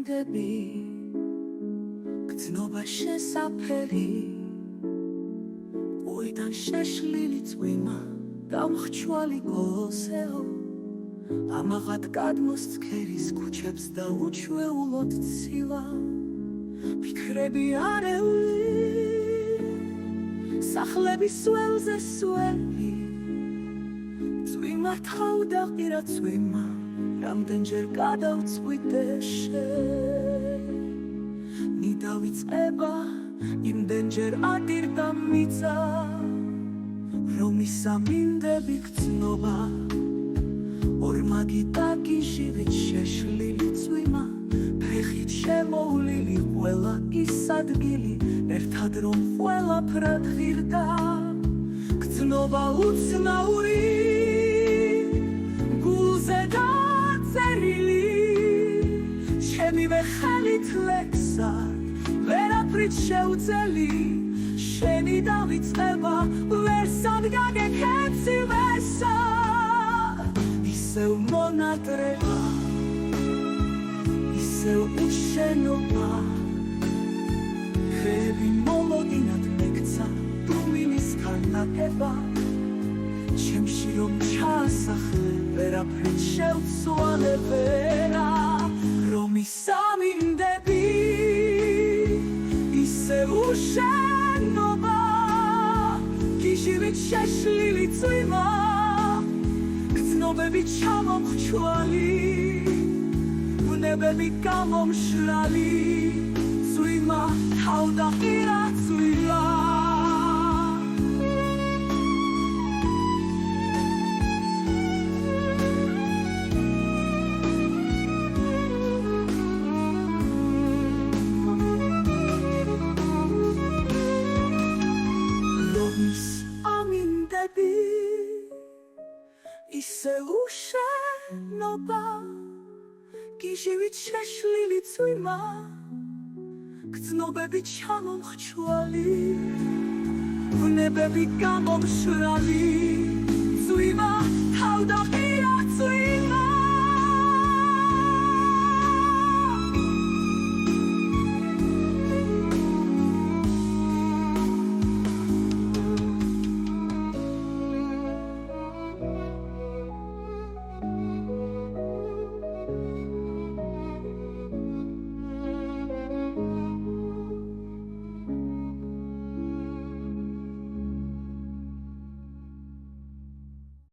სამინდები გრძნობა შესაფერი ყვიდან შეშლილი წვიმა გამხჩვალი გოლოსეო ამაღად გადმოს ცქერის ქუჩებს და უჩვეულოდ ცილა ფიქრები არეული სახლების ველზე სველი წვიმა თავდაყირა წვიმა რამდენჯერ გადავწყვიტე დავიწყება იმდენჯერ ადირდა მიწა რომ ისამინდები გრძნობა ორმაგი დაგიჟივით შეშლილი წვიმა ფეხით შემოვლილი ყველა ის ადგილი ერთად რომ ყველაფრად ღირდა გრძნობა უცნაური გულზე დაწერილი ჩემივე ხელით ლექსა ვერაფრით შეუწელი შენი დავიწყება ვერსად გაგეკეცი ვერსა ისევ მონატრება ისევ უშენობა ხეები მოლოდინად მეკცა დუმილის ქარნაკება ჩემში რომ ჩაასახლე ვერაფრით შევცვალე ვერა რომ ისამინდები უშენობა გიჟივით შეშლილი წვიმა გრძნობები ჩამომხჩვალი ბუნებები გამომშრალი წვიმა თავდაყირა წვილა ისე უშენობა გიჟივით შეშლილი წვიმა გრძნობები ჩამომხჩვალი ბუნებები გამომშრალი წვიმა თავდაყირა წვიმა